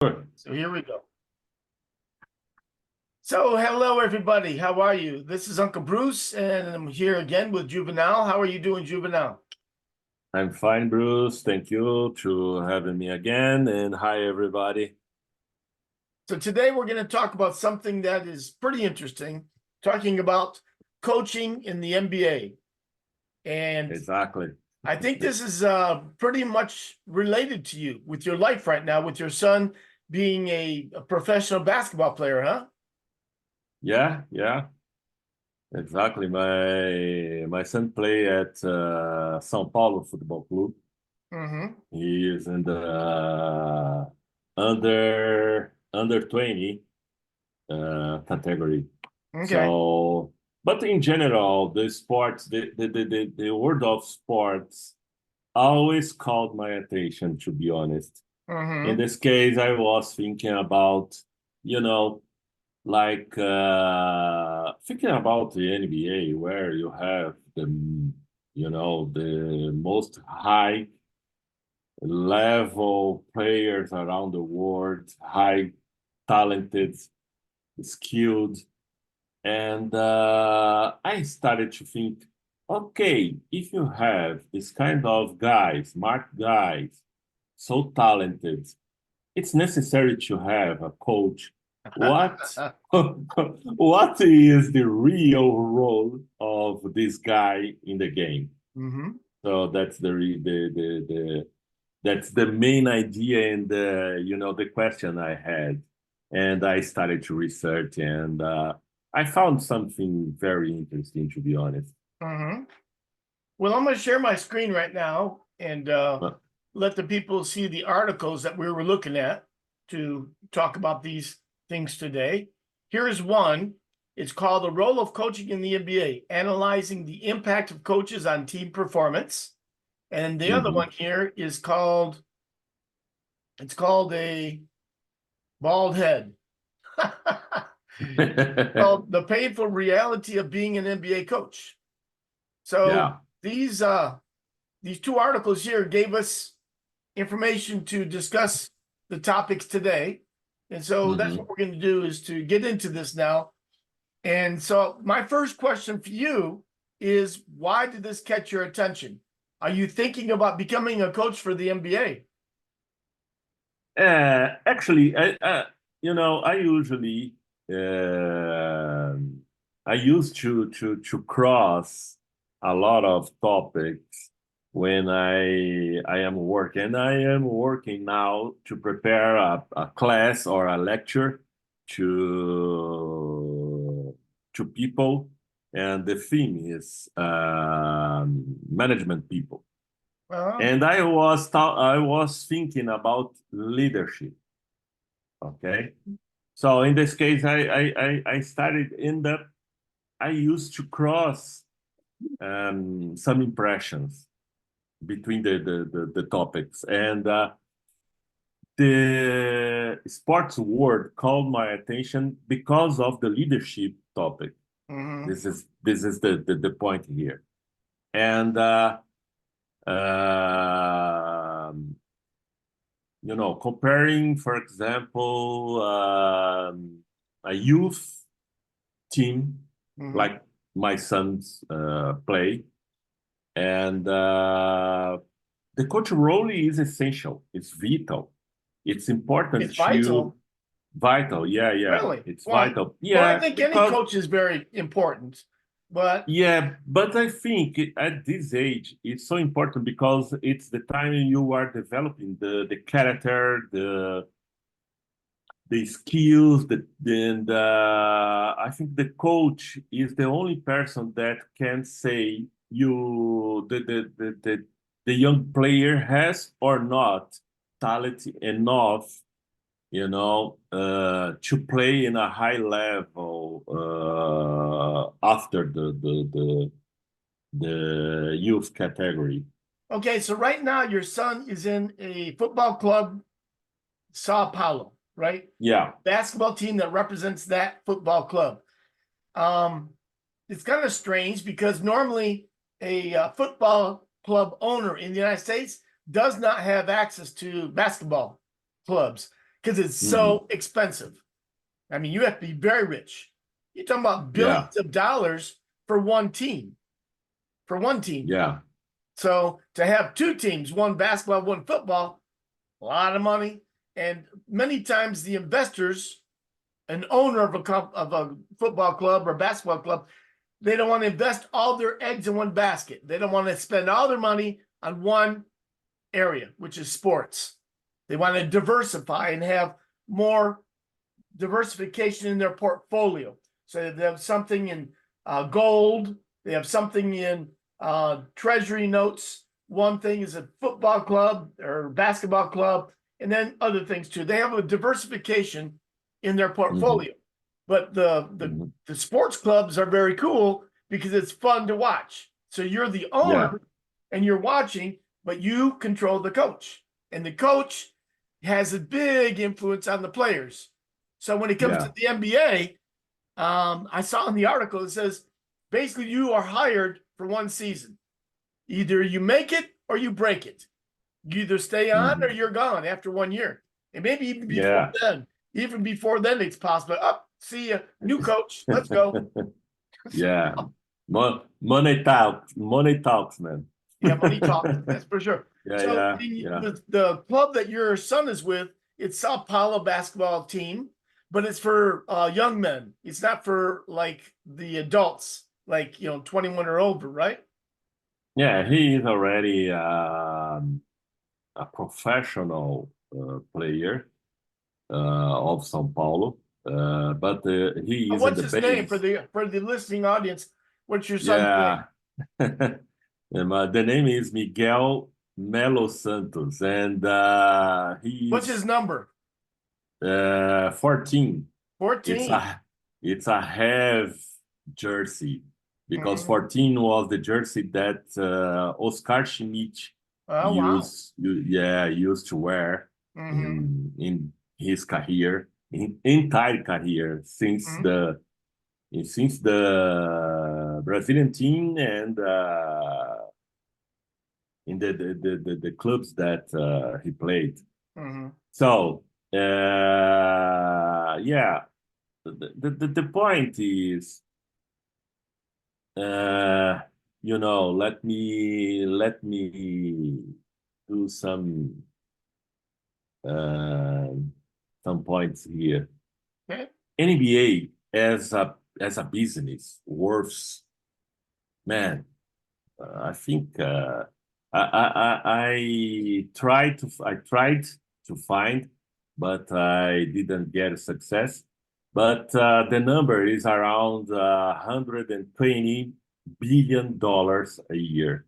Sure. So here we go. So hello, everybody. How are you? This is Uncle Bruce, and I'm here again with Juvenal. How are you doing, Juvenal? I'm fine, Bruce. Thank you to having me again. And hi, everybody. So today we're going to talk about something that is pretty interesting, talking about coaching in the NBA. And Exactly. I think this is pretty much related to you with your life right now, with your son being a professional basketball player, huh? Yeah, exactly. My son play at São Paulo Football Club. Mm-hmm. He is in the under 20 category. Okay. So, but in general, the sports, the world of sports always called my attention, to be honest. In Mm-hmm. this case, I was thinking about, you know, like thinking about the NBA, where you have the most high level players around the world, high talented, skilled. And I started to think, okay, if you have this kind of guys, smart guys, so talented, it's necessary to have a coach. What what is the real role of this guy in the game? Mm-hmm. So that's that's the main idea and the question I had, and I started to research, and I found something very interesting, to be honest. Mm-hmm. Well, I'm going to share my screen right now and Uh, let the people see the articles that we were looking at to talk about these things today. Here is one. It's called The Role of Coaching in the NBA, Analyzing the Impact of Coaches on Team Performance. And the other mhm. one here is it's called A Bald Head. Called The Painful Reality of Being an NBA Coach. So Yeah. these two articles here gave us information to discuss the topics today. And so that's what Hmm. we're going to do is to get into this now. And so my first question for you is, why did this catch your attention? Are you thinking about becoming a coach for the NBA? Actually, I usually uh, I used to cross a lot of topics when I am working. I am working now to prepare a class or a lecture to people, and the theme is management people. Uh-huh. And I was thinking about leadership. Okay, so in this case, I started in the I used to cross some impressions between the topics, and the sports world called my attention because of the leadership topic. Mm-hmm. This is the point here, and um comparing, for example, a youth team Mm-hmm. like my sons play, and the coach role is essential. It's vital. It's important It's to vital. yeah. Really? It's Well, vital. well, I Yeah, think any because coach is very important, but yeah, but I think at this age it's so important because it's the time you are developing the character, the skills, and I think the coach is the only person that can say you the young player has or not talent enough, to play in a high level after the youth category. okay, so right now your son is in a football club, Sao Paulo, right? Yeah. Basketball team that represents that football club. Um, it's kind of strange because normally a football club owner in the United States does not have access to basketball clubs because it's so expensive. I mean, you have to be very rich. You're talking about billions of dollars for one team. For one team. Yeah. So to have two teams, one basketball, one football, a lot of money. And many times the investors, an owner of a football club or basketball club, they don't want to invest all their eggs in one basket. They don't want to spend all their money on one area, which is sports. They want to diversify and have more diversification in their portfolio. So they have something in gold. They have something in treasury notes. One thing is a football club or basketball club, and then other things too. They have a diversification in their portfolio. But the sports clubs are very cool because it's fun to watch. So you're the owner and you're watching, but you control the coach. And the coach has a big influence on the players. So when it comes to the NBA, I saw in the article, it says, basically you are hired for one season. Either you make it or you break it. You either stay on or you're gone after 1 year. And maybe even before then. Even before then, it's possible. Up, see you, new coach. Let's go. Yeah, money talks, man. Yeah, money talks. That's for sure. The club that your son is with, it's Sao Paulo basketball team, but it's for young men. It's not for like the adults, like 21 or over, right? Yeah, he is already a professional player of São Paulo, but he is What's in his the name base. for the listening audience? What's your son's name? The name is Miguel Melo Santos, and What's his number? 14. 14. It's a have jersey because 14 was the jersey that Oscar Schmidt used to wear in his career, entire career since the Brazilian team and in the clubs that he played. So the point is, let me do some points here. Okay. NBA as a business worth, man. I think I tried to find, but I didn't get success. But the number is around $120 billion a year.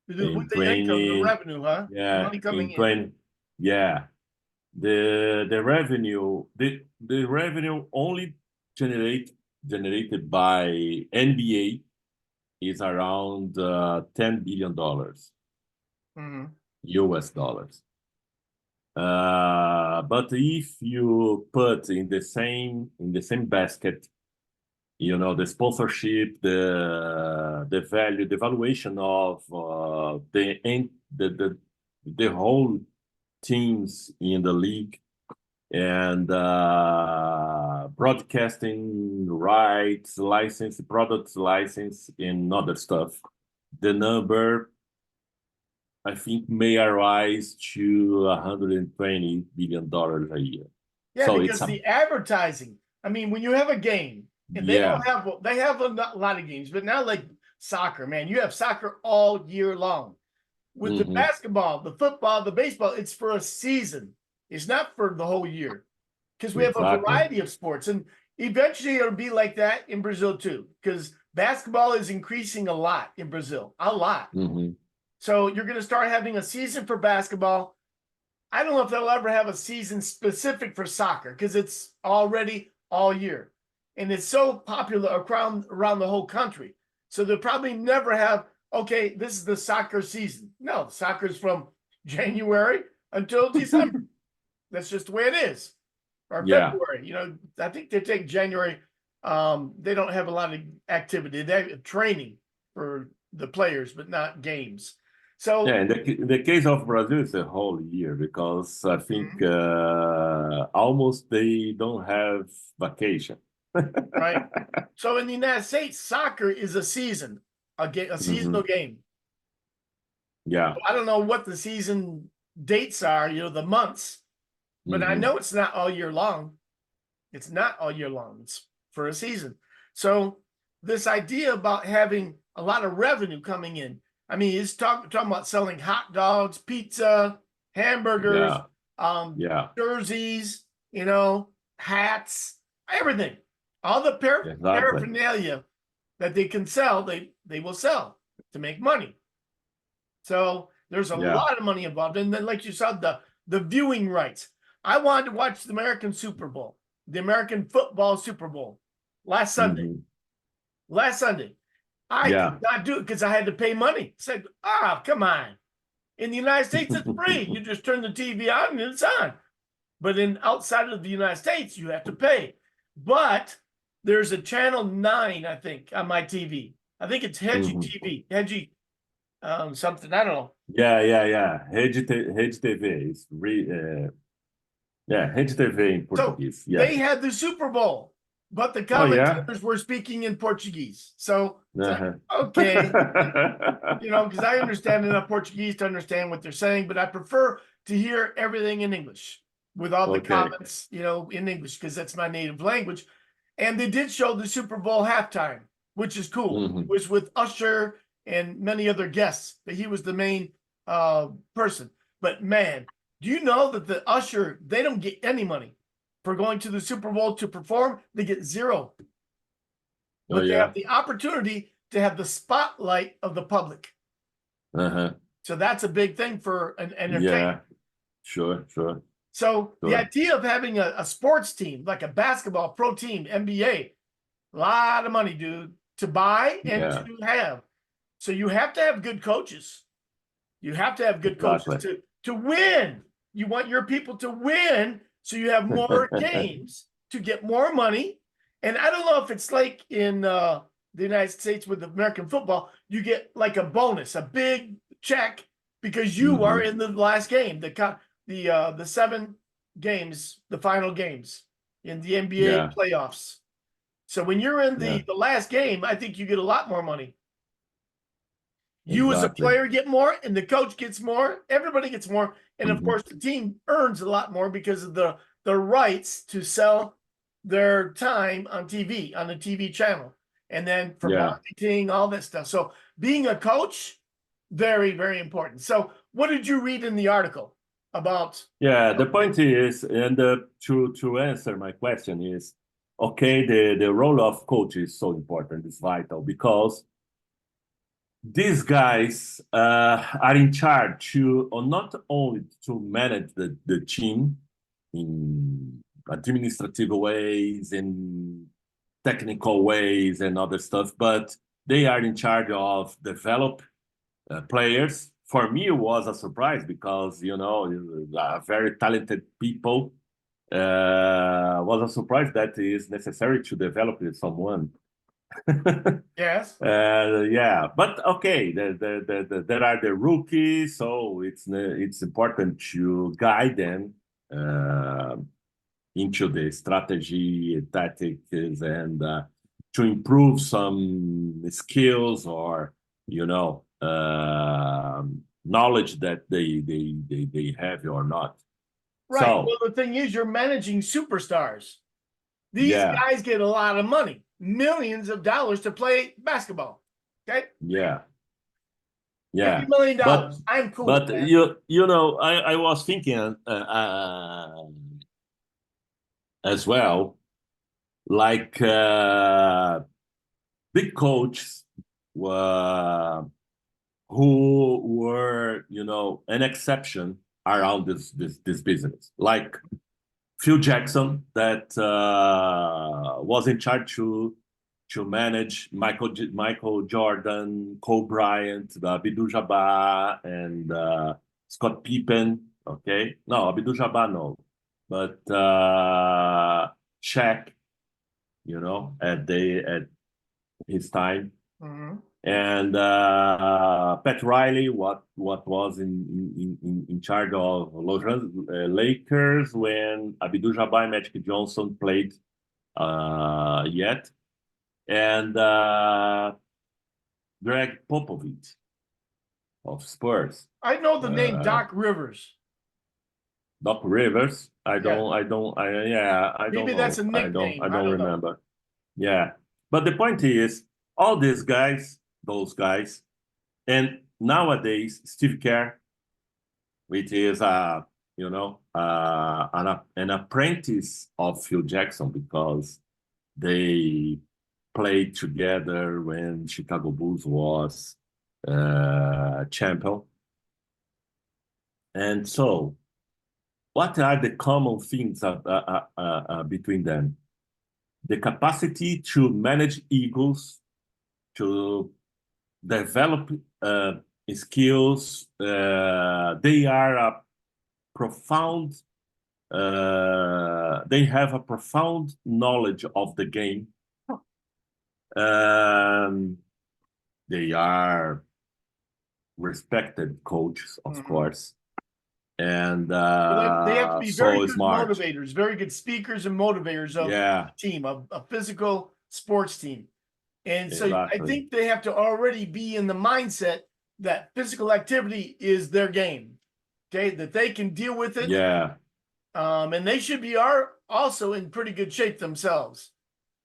With the income, the revenue, huh? Yeah, Money coming in. Yeah, the revenue only generated by NBA is around $10 billion US dollars. But if you put in the same basket, the sponsorship, the value, the valuation of the whole teams in the league, and broadcasting rights, license, products license, and other stuff, the number I think may arise to $120 billion a year. Yeah, so because the advertising. I mean, when you have a game, and they have a lot of games, but not like soccer, man. You have soccer all year long. With the basketball, the football, the baseball, it's for a season. It's not for the whole year. Because we have a variety of sports. And eventually it'll be like that in Brazil too. Because basketball is increasing a lot in Brazil. A lot. So you're going to start having a season for basketball. I don't know if they'll ever have a season specific for soccer because it's already all year. And it's so popular around the whole country. So they'll probably never have, okay, this is the soccer season. No, soccer's from January until December. That's just the way it is. Or February. I think they take January. They don't have a lot of activity. They have training for the players, but not games. So Yeah, in the case of Brazil, it's a whole year because I think almost they don't have vacation. right. So in the United States, soccer is a season, a seasonal game. Yeah. I don't know what the season dates are, the months, but I know it's not all year long. It's not all year long. It's for a season. So this idea about having a lot of revenue coming in. I mean, he's talking about selling hot dogs, pizza, hamburgers, Yeah. jerseys, hats, everything. All the Exactly. paraphernalia that they can sell, they will sell to make money. So there's a lot of money involved. And then, like you said, the viewing rights. I wanted to watch the American Super Bowl, the American football Super Bowl last Sunday. Last Sunday. I could not do it because I had to pay money. I said, come on. In the United States, it's free. You just turn the TV on and it's on. But outside of the United States, you have to pay. But there's a channel 9, I think, on my TV. I think it's Hedgie TV. Hedgie something. I don't know. Yeah. Rede TV is Rede TV in Portuguese. So they had the Super Bowl, but the commentators were speaking in Portuguese. So like, okay, because I understand enough Portuguese to understand what they're saying, but I prefer to hear everything in English with all the comments, in English, because that's my native language. And they did show the Super Bowl halftime, which is cool. It was with Usher and many other guests, but he was the main person. But man, do you know that the Usher, they don't get any money for going to the Super Bowl to perform? They get zero. But they have the opportunity to have the spotlight of the public. So that's a big thing for an entertainment. Yeah, sure. So the idea of having a sports team, like a basketball pro team, NBA, a lot of money, dude, to buy and to have. So you have to have good coaches. You have to have good coaches to win. You want your people to win, so you have more games to get more money. And I don't know if it's like in the United States with American football, you get like a bonus, a big check because you are in the last game, the 7 games, the final games in the NBA playoffs. So when you're in the last game, I think you get a lot more money. You as a player get more, and the coach gets more. Everybody gets more, and of course, the team earns a lot more because of the rights to sell their time on TV, on the TV channel, and then for marketing, all that stuff. So being a coach, very, very important. So what did you read in the article about? Yeah, the point is, and to answer my question is, okay, the role of coach is so important, it's vital, because these guys are in charge to not only to manage the team in administrative ways, in technical ways and other stuff, but they are in charge of develop players. For me, it was a surprise because, very talented people. Was a surprise that it is necessary to develop someone. Yes. But okay, there are the rookies, so it's important to guide them into the strategy, tactics, and to improve some skills or knowledge that they have or not. Right. So, well, the thing is, you're managing superstars. These guys get a lot of money, millions of dollars to play basketball. Okay. Yeah. $50 million. But I'm cool. But I was thinking as well, like big coaches who were an exception around this business, like Phil Jackson, that was in charge to manage Michael Jordan, Kobe Bryant, Abdul-Jabbar, and Scott Pippen. Okay, no, Abdul-Jabbar no, but Shaq. At his time. And Pat Riley, what was in charge of Los Angeles Lakers when Abdul-Jabbar and Magic Johnson played yet, and Greg Popovich of Spurs. I know the name Doc Rivers. Doc Rivers. I Yeah. don't Maybe know. that's a nickname. I I don't don't know. remember. Yeah. But the point is, all these guys, those guys, and nowadays, Steve Kerr, which is an apprentice of Phil Jackson because they played together when Chicago Bulls was champion. And so, what are the common things between them? The capacity to manage egos, to develop skills. They are a profound. They have a profound knowledge of the game. They are respected coaches, of course, and They have to be so very good smart. motivators, very good speakers and motivators of a team, a physical sports team. And so I think they have to already be in the mindset that physical activity is their game, okay, that they can deal with it. Yeah. And they should be also in pretty good shape themselves.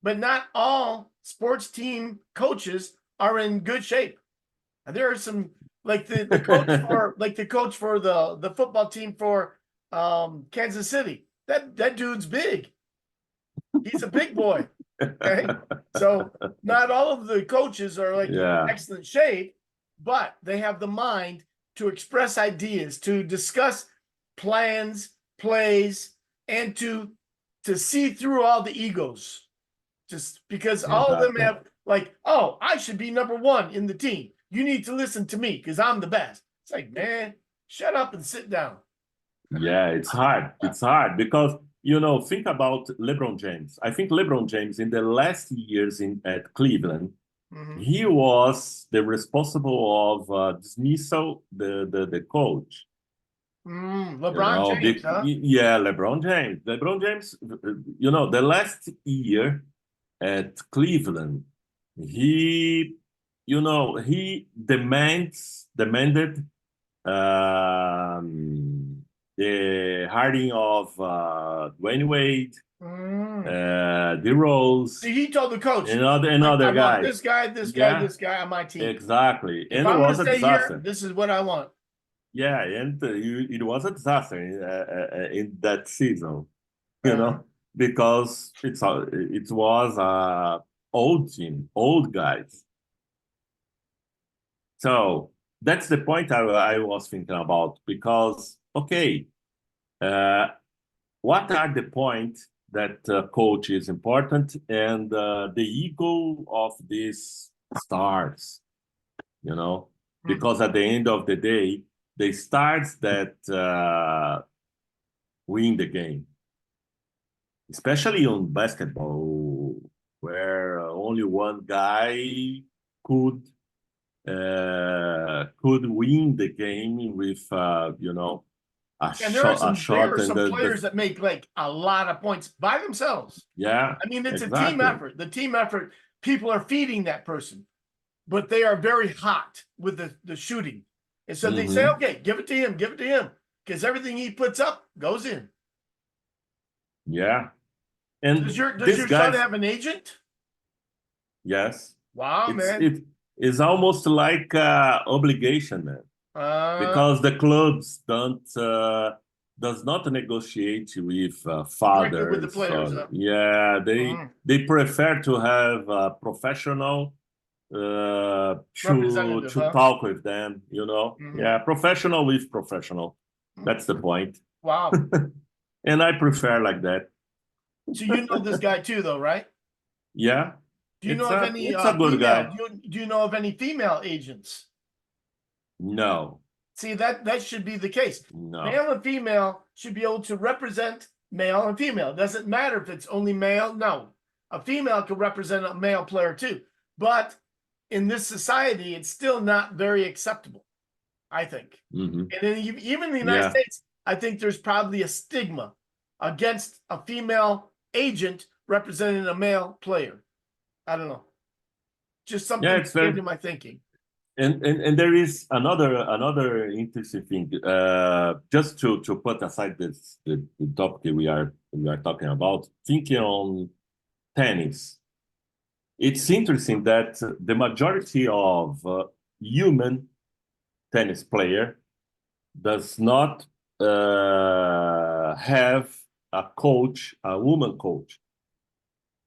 But not all sports team coaches are in good shape. And there are some like the coach for the football team for Kansas City. That dude's big. He's a big boy. Okay. So not all of the coaches are like in excellent shape, but they have the mind to express ideas, to discuss plans, plays, and to see through all the egos. Just because all of them have like, oh, I should be number one in the team. You need to listen to me because I'm the best. It's like, man, shut up and sit down. Yeah, it's hard. It's hard because think about LeBron James. I think LeBron James in the last years at Cleveland, he was the responsible of dismissal the coach. LeBron James, huh? Yeah, LeBron James. LeBron James, the last year at Cleveland, he demanded the hiring of Dwayne Wade, the Rose. See, he told the coach, and other guys. This guy on my team. Exactly. If I'm going to stay here, this is what I want. Yeah, and it was a disaster in that season, because it was a old team, old guys. So that's the point I was thinking about because, okay, what are the points that coach is important and the ego of these stars, because at the end of the day, the stars that win the game, especially on basketball, where only one guy could win the game with and there are some players that make like a lot of points by themselves. Yeah, I mean it's a team effort. The team effort, people are feeding that person, but they are very hot with the shooting, and so they say, okay, give it to him, because everything he puts up goes in. Yeah, and does your son have an agent? Yes. Wow, man. It's almost like obligation, man. Because the clubs does not negotiate with fathers. With the players. Yeah, they prefer to have a professional to talk with them. Yeah, professional with professional. That's the point. Wow. And I prefer like that. So you know this guy too, though, right? Yeah. Do you know of any it's a good guy. Do you know of any female agents? No. See, that should be the case. No. Male and female should be able to represent male and female. It doesn't matter if it's only male. No. A female can represent a male player too. But in this society, it's still not very acceptable, I think. Mhm. And then even in the United Yeah. States, I think there's probably a stigma against a female agent representing a male player. I don't know. Just Yeah, something it's came very to my thinking. and there is another interesting thing. Just to put aside the topic we are talking about, thinking on tennis. It's interesting that the majority of human tennis player does not have a coach, a woman coach,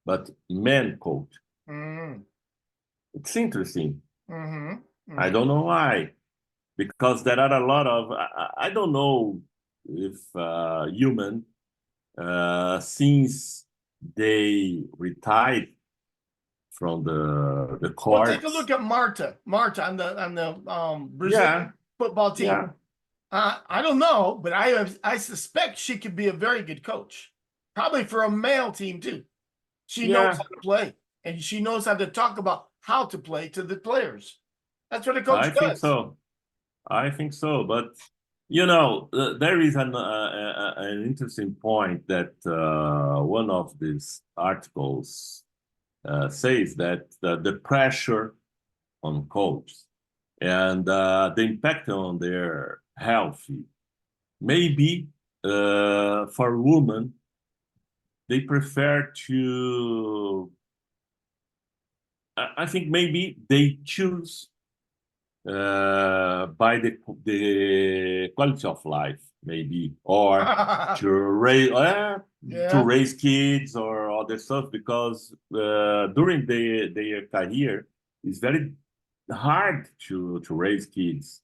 but man coach. Mm-hmm. It's interesting. Mm-hmm. I Mm-hmm. don't know why, because there are a lot of I don't know if human since they retired from the Well, take a look courts. at Marta. Marta on the Yeah, Brazilian football team. yeah, I don't know, but I suspect she could be a very good coach, probably for a male team too. She knows yeah. how to play, and she knows how to talk about how to play to the players. That's what a I coach think does. so. I think so. But there is an interesting point that one of these articles says that the pressure on coaches and the impact on their health. Maybe for women, they prefer to. I think maybe they choose by the quality of life, maybe, or to Yeah. raise kids or other stuff, because during their career, it's very hard to raise kids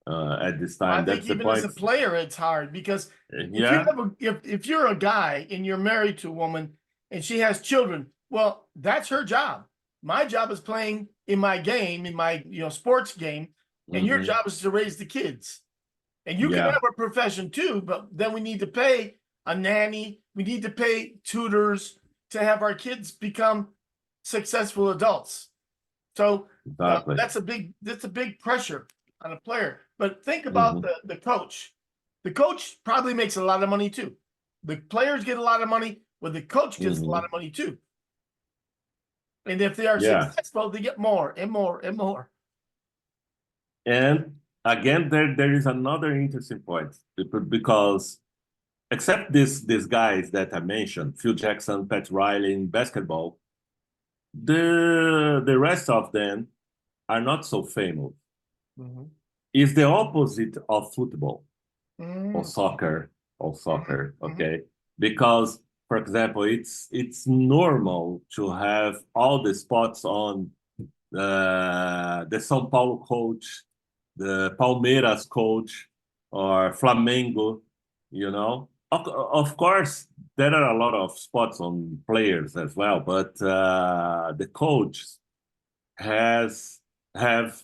at this Well, I time. think That's the even as a point. player, it's hard because if you Yeah. have if you're a guy and you're married to a woman and she has children, well, that's her job. My job is playing in my game, in my sports game, and your Hmm. job is to raise the kids. And you can Yeah. have a profession too, but then we need to pay a nanny. We need to pay tutors to have our kids become successful adults. So Exactly. that's a big pressure on a player. But think about Hmm. the coach. The coach probably makes a lot of money too. The players get a lot of money, but the coach gets a lot Hmm. of money too. And if they are Yeah. successful, they get more and more and more. And again, there is another interesting point because except these guys that I mentioned, Phil Jackson, Pat Riley in basketball, the rest of them are not so famous. Mhm. It's the opposite of football or Mhm. soccer, Mhm. okay? Because, for example, it's normal to have all the spots on the São Paulo coach, the Palmeiras coach, or Flamengo, you know. Of course, there are a lot of spots on players as well, but the coach has have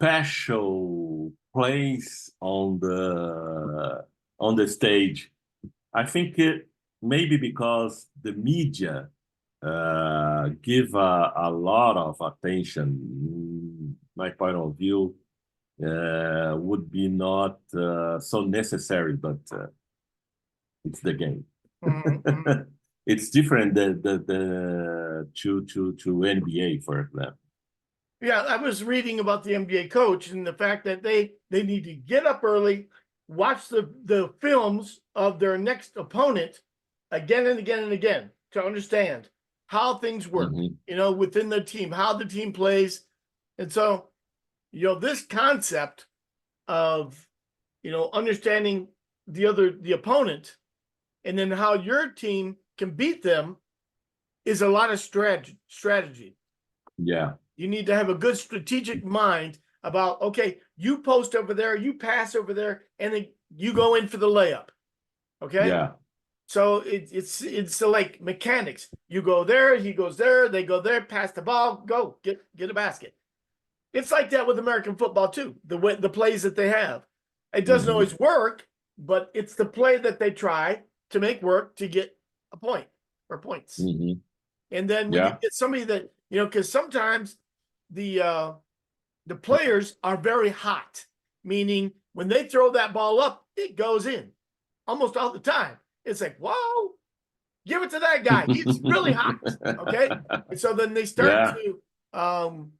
special place on the stage. I think maybe because the media give a lot of attention. My point of view would be not so necessary, but it's the game. Mhm. Mhm. It's different the to NBA, for example. Yeah, I was reading about the NBA coach and the fact that they need to get up early, watch the films of their next opponent again and again and again to understand how things work, Hmm. within the team, how the team plays. And so, this concept of, understanding the opponent and then how your team can beat them is a lot of strategy. Yeah, You need to have a good strategic mind about, okay, you post over there, you pass over there, and then you go in for the layup. Okay. yeah. So it's like mechanics. You go there, he goes there, they go there, pass the ball, go get a basket. It's like that with American football too. The plays that they have, it doesn't Hmm. always work, but it's the play that they try to make work to get a point or points. Hmm. And then when you Yeah. get somebody that You know, because sometimes the players are very hot, meaning when they throw that ball up, it goes in almost all the time. It's like, whoa, give it to that guy. He's really hot. Okay. And so then they start Yeah. to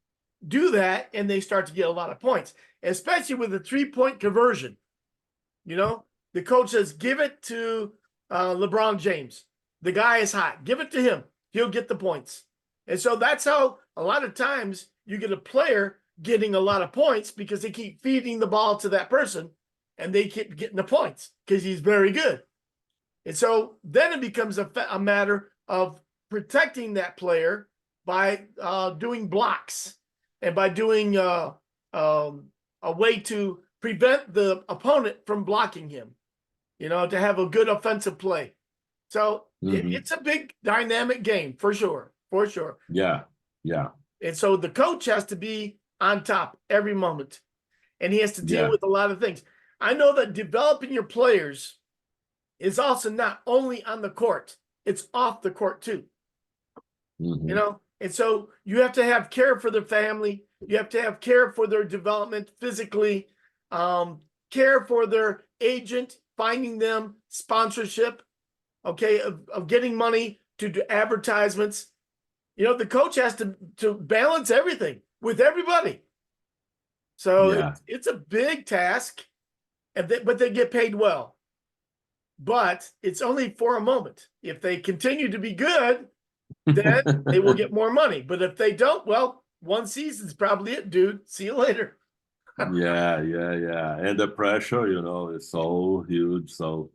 do that, and they start to get a lot of points, especially with the 3-point conversion. You know, the coach says, give it to LeBron James. The guy is hot. Give it to him. He'll get the points. And so that's how a lot of times you get a player getting a lot of points, because they keep feeding the ball to that person and they keep getting the points because he's very good. And so then it becomes a matter of protecting that player by doing blocks and by doing a way to prevent the opponent from blocking him, you know, to have a good offensive play. So it's a big dynamic game for sure, for sure. Yeah, yeah. And so the coach has to be on top every moment, and he has to deal with a lot of things. I know that developing your players is also not only on the court, it's off the court too. You know, and so you have to have care for their family. You have to have care for their development physically, care for their agent, finding them sponsorship, okay, of getting money to do advertisements. You know, the coach has to balance everything with everybody. So it's a big task, but they get paid well. But it's only for a moment. If they continue to be good, then they will get more money. But if they don't, well, one season's probably it, dude. See you later. Yeah. And the pressure, you know, is so huge. So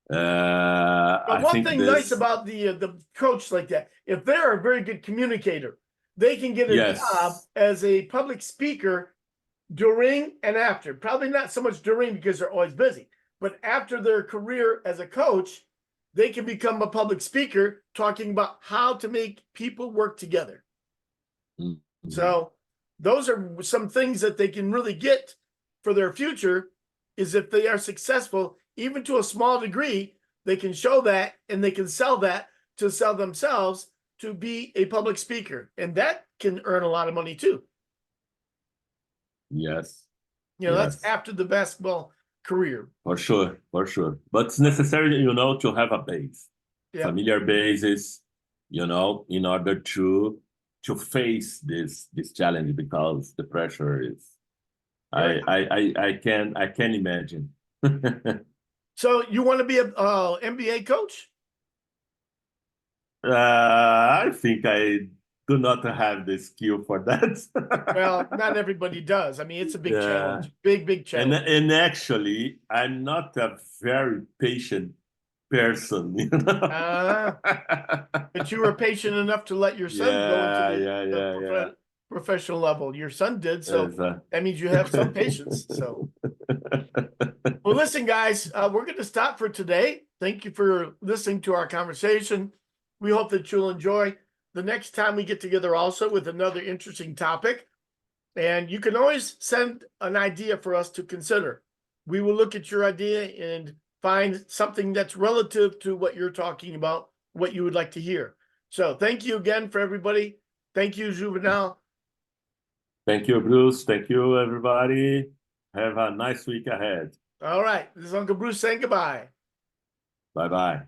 But I one think thing nice about the coach like that, if they're a very good communicator, they can get a job as a public speaker during and after. Probably not so much during because they're always busy, but after their career as a coach, they can become a public speaker talking about how to make people work together. So those are some things that they can really get for their future, is if they are successful, even to a small degree, they can show that and they can sell that to sell themselves to be a public speaker. And that can earn a lot of money too. Yes. You know, that's after the basketball career. For sure. But it's necessary, you know, to have a base, familiar basis, you know, in order to face this challenge, because the pressure is, I can imagine. So you want to be a NBA coach? I think I do not have the skill for that. Well, not everybody does. I mean, it's a big challenge, big challenge. And actually, I'm not a very patient person, you know. But you were patient enough to let your son go into the professional level. Your son did, so that means you have some patience. So, well, listen, guys, we're going to stop for today. Thank you for listening to our conversation. We hope that you'll enjoy the next time we get together also with another interesting topic. And you can always send an idea for us to consider. We will look at your idea and find something that's relative to what you're talking about, what you would like to hear. So thank you again for everybody. Thank you, Juvenal. Thank you, Bruce. Thank you, everybody. Have a nice week ahead. All right. This is Uncle Bruce saying goodbye. Bye-bye.